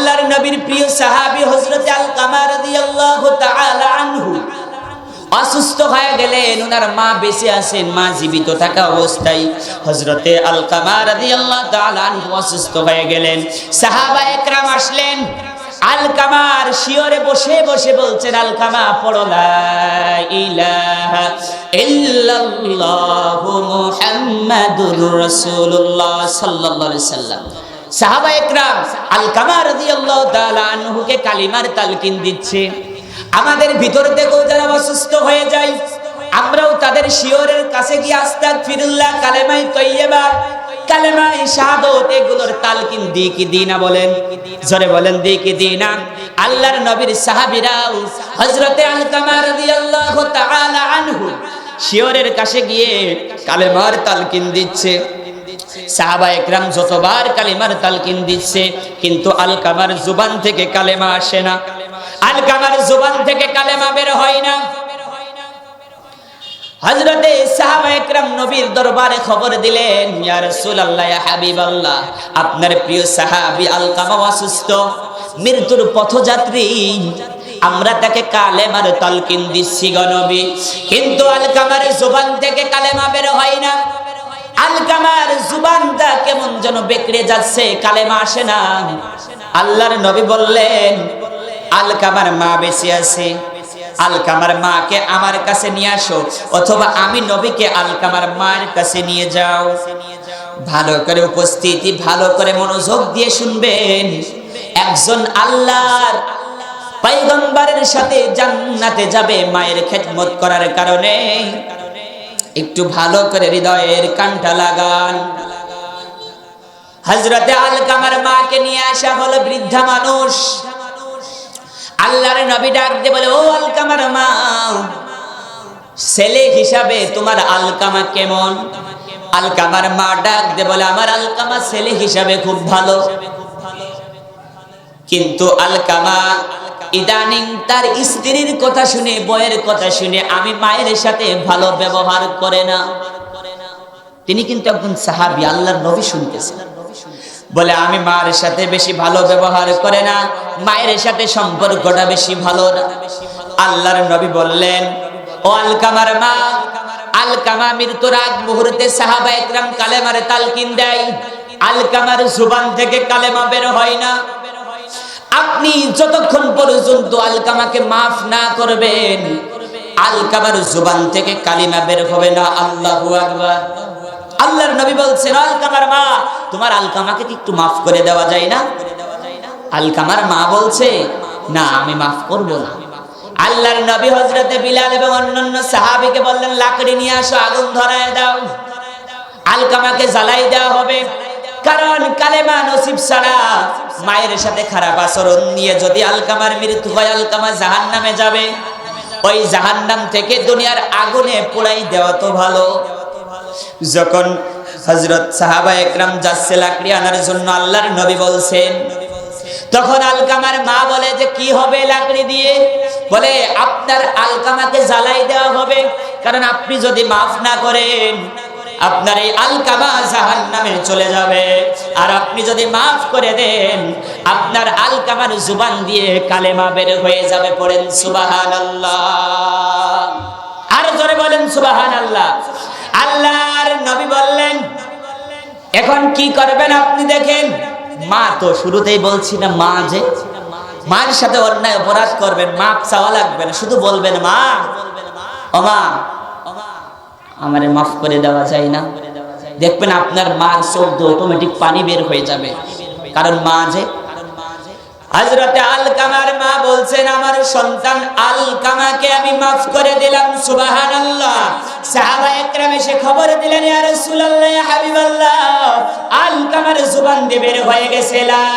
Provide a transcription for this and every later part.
আল্লাহর নবীর প্রিয় সাহাবী হযরত আলকামা রাদিয়াল্লাহু তাআলা আনহু অসুস্থ হয়ে গেলেন। ওনার মা বেঁচে আছেন, মা জীবিত থাকা অবস্থায় হযরতে আলকামা রাদিয়াল্লাহু তাআলা আনহু অসুস্থ হয়ে গেলেন। সাহাবায়ে কেরাম আসলেন, আলকামার শিয়রে বসে বসে বলছেন, আলকামা পড়ো লা ইলাহা ইল্লাল্লাহু মুহাম্মাদুর রাসূলুল্লাহ সাল্লাল্লাহু আলাইহি সাল্লাম। সাহাবায়ে কেরাম আলকামা রাদিয়াল্লাহু তাআলা আনহুকে কালিমার তালকিন দিচ্ছে। আমাদের ভিতর থেকেও যারা অসুস্থ হয়ে যায়, আমরাও তাদের শিয়রের কাছে গিয়ে আস্তাগফিরুল্লাহ, কালেমায়ে তয়্যিবা, কালেমায়ে শাহাদাত এগুলোর তালকিন দিই কি দিই না? বলেন, জোরে বলেন, দিই কি দিই না? আল্লাহর নবীর সাহাবীরাও হযরতে আলকামা রাদিয়াল্লাহু তাআলা আনহু শিয়রের কাছে গিয়ে কালেমার তালকিন দিচ্ছে। সাহাবায়ে কেরাম যতবার কালিমার তালকিন দিচ্ছে, কিন্তু আলকামার জুবান থেকে কালেমা আসে না, আলকামার জুবান থেকে কালেমা বের হয় না। হযরতে সাহাবায়ে কেরাম নবীর দরবারে খবর দিলেন, ইয়া রাসূলুল্লাহ, ইয়া হাবিবাল্লাহ, আপনার প্রিয় সাহাবী আলকামা অসুস্থ, মৃত্যুর পথযাত্রী, আমরা তাকে কালেমার তালকিন দিচ্ছি গো নবী, কিন্তু আলকামার জুবান থেকে কালেমা বের হয় না। আলকামার জুবানটা কেমন যেন বেঁকড়ে যাচ্ছে, কালেমা আসে না। আল্লাহর নবী বললেন, আলকামার মা বেঁচে আছে, আলকামার মাকে আমার কাছে নিয়ে আসো, অথবা আমি নবীকে আলকামার মায়ের কাছে নিয়ে যাও। ভালো করে উপস্থিতি, ভালো করে মনোযোগ দিয়ে শুনবেন। একজন আল্লাহর পয়গম্বরের সাথে জান্নাতে যাবে মায়ের খেদমত করার কারণে। একটু ভালো করে হৃদয়ের কানটা লাগান। হযরতে আলকামার মাকে নিয়ে আসা হলো, বৃদ্ধা মানুষ। আল্লাহর নবী ডাক দিয়ে বলে, ও আলকামার মা, ছেলে হিসাবে তোমার আলকামা কেমন? আলকামার মা ডাক দিয়ে বলে, আমার আলকামা ছেলে হিসাবে খুব ভালো। কিন্তু আলকামা ইদানিং তার স্ত্রীর কথা শুনে, বউয়ের কথা শুনে আমি মায়ের সাথে ভালো ব্যবহার করে না। তিনি কিন্তু একজন সাহাবী, আল্লাহর নবী শুনতেছেন, বলে আমি মায়ের সাথে বেশি ভালো ব্যবহার করে না, মায়ের সাথে সম্পর্কটা বেশি ভালো না। আল্লাহর নবী বললেন, ও আলকামার মা, আলকামা মৃত্যুর আগ মুহূর্তে সাহাবায়ে কেরাম কালেমার তালকিন দেয়, আলকামার জুবান থেকে কালেমা বের হয় না। আপনি যতক্ষণ পর্যন্ত আলকামাকে মাফ না করবেন, আলকামার জুবান থেকে কালিমা বের হবে না। আল্লাহু আকবার। আল্লাহর নবী বলছেন, আলকামার মা, তোমার আলকামাকে কি একটু মাফ করে দেওয়া যায় না? আলকামার মা বলছে, না, আমি মাফ করব না। আল্লাহর নবী হযরতে বিলাল এবং অন্যান্য সাহাবীকে বললেন, লাকড়ি নিয়ে আসো, আগুন ধরায় দাও, আলকামাকে জ্বালাই দেওয়া হবে। কারণ কালেমা নসিব ছাড়া মায়ের সাথে খারাপ আচরণ নিয়ে যদি আলকামার মৃত্যু হয়, আলকামা জাহান্নামে যাবে। ওই জাহান্নাম থেকে দুনিয়ার আগুনে পোড়াই দেওয়া তো ভালো। যখন হযরত সাহাবায়ে কেরাম যাচ্ছে লাকড়ি আনার জন্য, আল্লাহর নবী বলছেন, তখন আলকামার মা বলে যে কি হবে লাকড়ি দিয়ে? বলে আপনার আলকামাকে জ্বালাই দেওয়া হবে, কারণ আপনি যদি মাফ না করেন আপনার এই আলকামা জাহান্নামে চলে যাবে, আর আপনি যদি মাফ করে দেন আপনার আলকামার জুবান দিয়ে কালেমা বের হয়ে যাবে। পড়েন সুবহানাল্লাহ, আর জোরে বলেন সুবহানাল্লাহ। আল্লাহর নবী বললেন, এখন কি করবেন আপনি দেখেন। মা তো শুরুতেই বলছি না, মা যে মার সাথে অন্যায় অপরাধ করবেন, মাপ চাওয়া লাগবে না, শুধু বলবেন, মা, ও মা, আমারে মাফ করে দেওয়া যায় না? দেখবেন আপনার মার চোখ দিয়ে অটোমেটিক পানি বের হয়ে যাবে, কারণ মা যে। হযরতে আলকামার মা বলছেন, আমার সন্তান আলকামাকে আমি মাফ করে দিলাম। সুবহানাল্লাহ। সাহাবায়ে কেরাম এসে খবর দিলেন, ইয়া রাসূলুল্লাহ, ইয়া হাবিবাল্লাহ, আলকামার জুবান দিয়ে বের হয়ে গেছে লা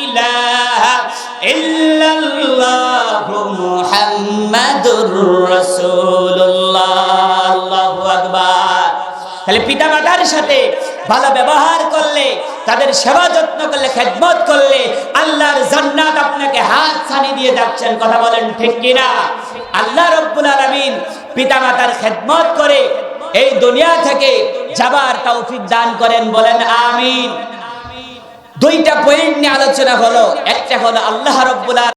ইলাহা ইল্লাল্লাহু মুহাম্মাদুর রাসূলুল্লাহ। আল্লাহু আকবার। তাহলে পিতামাতার সাথে ভালো ব্যবহার করলে, তাদের সেবা যত্ন করলে, খেদমত করলে আল্লাহর জান্নাত আপনাকে হাত ছানি দিয়ে যাচ্ছেন। কথা বলেন ঠিক কিনা? আল্লাহ রাব্বুল আলামিন পিতামাতার খেদমত করে এই দুনিয়া থেকে যাবার তৌফিক দান করেন। বলেন আমিন। দুইটা পয়েন্ট নিয়ে আলোচনা হলো। একটা হলো আল্লাহ রাব্বুল